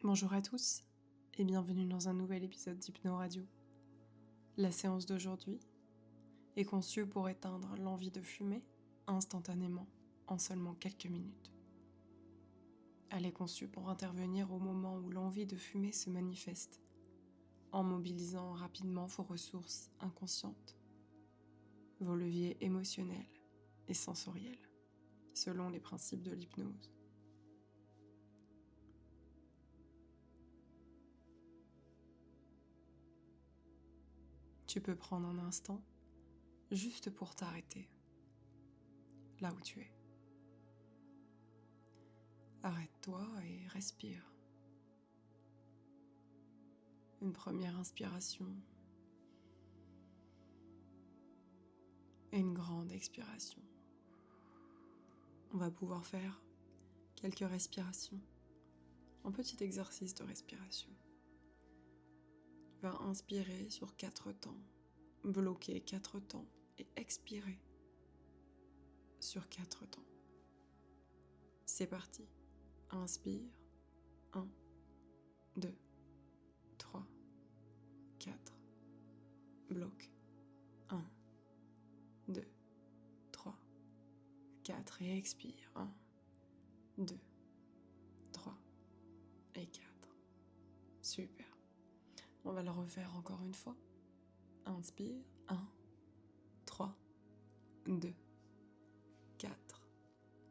Bonjour à tous et bienvenue dans un nouvel épisode d'Hypno Radio. La séance d'aujourd'hui est conçue pour éteindre l'envie de fumer instantanément en seulement quelques minutes. Elle est conçue pour intervenir au moment où l'envie de fumer se manifeste, en mobilisant rapidement vos ressources inconscientes, vos leviers émotionnels et sensoriels, selon les principes de l'hypnose. Tu peux prendre un instant juste pour t'arrêter, là où tu es. Arrête-toi et respire. Une première inspiration et une grande expiration. On va pouvoir faire quelques respirations, un petit exercice de respiration. Tu vas inspirer sur 4 temps, bloquer 4 temps et expirer sur 4 temps. C'est parti. Inspire. 1, 2, 3, 4. Bloque. 1, 2, 3, 4 et expire. 1, 2, 3 et 4. Super. On va le refaire encore une fois. Inspire. 1, 3, 2, 4.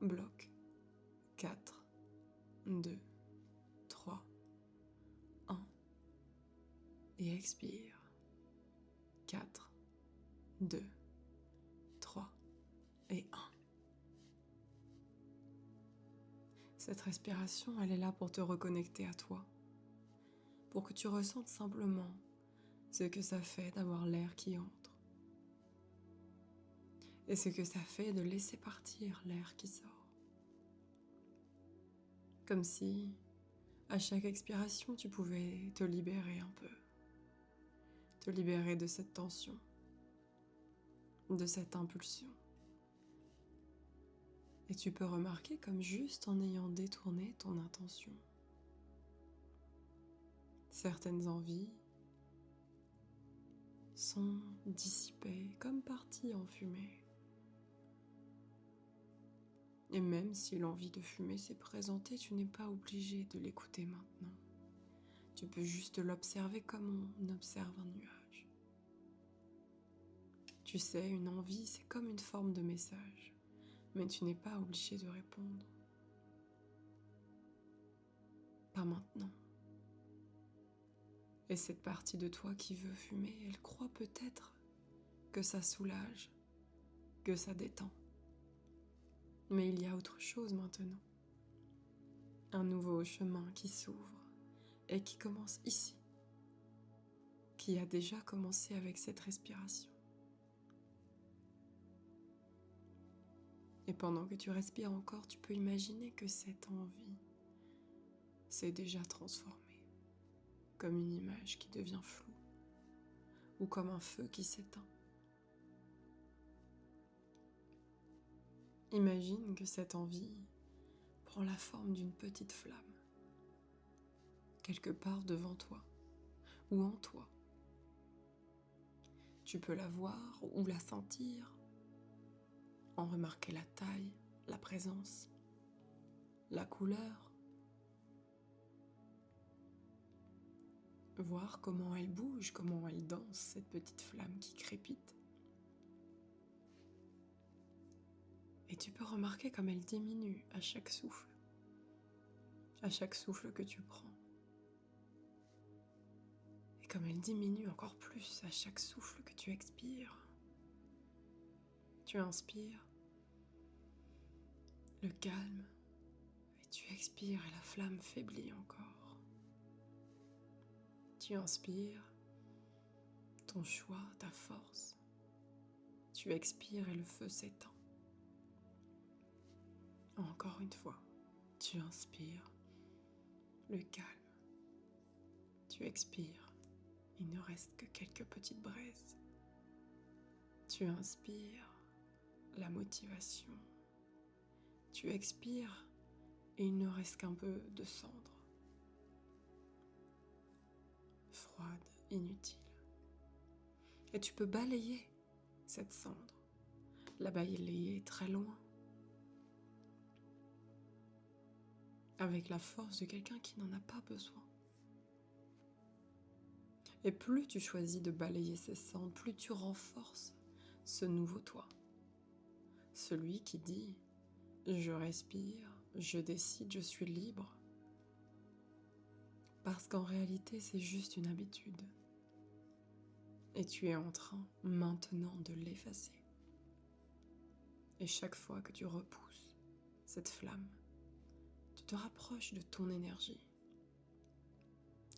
Bloque. 4, 2, 3, 1. Et expire. 4, 2, 3 et 1. Cette respiration, elle est là pour te reconnecter à toi, pour que tu ressentes simplement ce que ça fait d'avoir l'air qui entre et ce que ça fait de laisser partir l'air qui sort. Comme si, à chaque expiration, tu pouvais te libérer un peu, te libérer de cette tension, de cette impulsion. Et tu peux remarquer comme juste en ayant détourné ton intention, certaines envies sont dissipées comme parties en fumée. Et même si l'envie de fumer s'est présentée, tu n'es pas obligé de l'écouter maintenant. Tu peux juste l'observer comme on observe un nuage. Tu sais, une envie, c'est comme une forme de message, mais tu n'es pas obligé de répondre. Pas maintenant. Et cette partie de toi qui veut fumer, elle croit peut-être que ça soulage, que ça détend. Mais il y a autre chose maintenant. Un nouveau chemin qui s'ouvre et qui commence ici, qui a déjà commencé avec cette respiration. Et pendant que tu respires encore, tu peux imaginer que cette envie s'est déjà transformée, comme une image qui devient floue, ou comme un feu qui s'éteint. Imagine que cette envie prend la forme d'une petite flamme, quelque part devant toi, ou en toi. Tu peux la voir ou la sentir, en remarquer la taille, la présence, la couleur, voir comment elle bouge, comment elle danse, cette petite flamme qui crépite. Et tu peux remarquer comme elle diminue à chaque souffle que tu prends. Et comme elle diminue encore plus à chaque souffle que tu expires. Tu inspires, le calme, et tu expires et la flamme faiblit encore. Tu inspires, ton choix, ta force. Tu expires et le feu s'éteint. Encore une fois, tu inspires, le calme. Tu expires, il ne reste que quelques petites braises. Tu inspires, la motivation. Tu expires et il ne reste qu'un peu de cendre. inutile. Et tu peux balayer cette cendre, la balayer très loin, avec la force de quelqu'un qui n'en a pas besoin. Et plus tu choisis de balayer ces cendres, plus tu renforces ce nouveau toi. Celui qui dit « je respire, je décide, je suis libre ». Parce qu'en réalité, c'est juste une habitude. Et tu es en train, maintenant, de l'effacer. Et chaque fois que tu repousses cette flamme, tu te rapproches de ton énergie,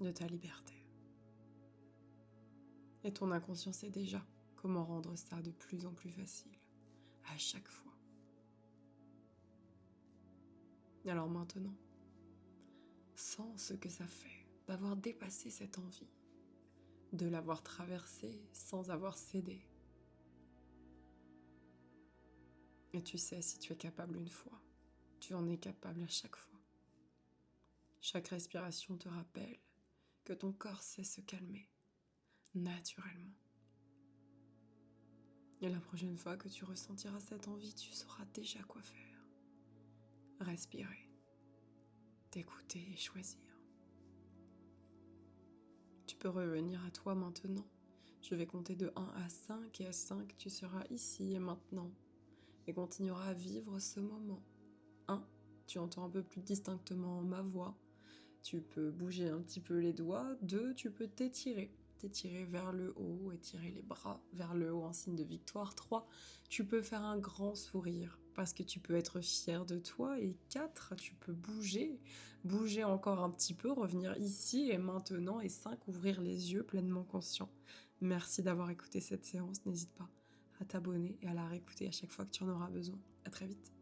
de ta liberté. Et ton inconscient sait déjà comment rendre ça de plus en plus facile, à chaque fois. Et alors maintenant, sens ce que ça fait d'avoir dépassé cette envie, de l'avoir traversée sans avoir cédé. Et tu sais, si tu es capable une fois, tu en es capable à chaque fois. Chaque respiration te rappelle que ton corps sait se calmer, naturellement. Et la prochaine fois que tu ressentiras cette envie, tu sauras déjà quoi faire. Respirer, t'écouter et choisir. Tu peux revenir à toi maintenant. Je vais compter de 1 à 5 et à 5, tu seras ici et maintenant et continueras à vivre ce moment. 1, tu entends un peu plus distinctement ma voix. Tu peux bouger un petit peu les doigts. 2, tu peux t'étirer vers le haut, étirer les bras vers le haut en signe de victoire. 3, tu peux faire un grand sourire parce que tu peux être fier de toi. Et 4, tu peux bouger encore un petit peu, revenir ici et maintenant. Et 5, ouvrir les yeux pleinement conscient. Merci d'avoir écouté cette séance. N'hésite pas à t'abonner et à la réécouter à chaque fois que tu en auras besoin. À très vite.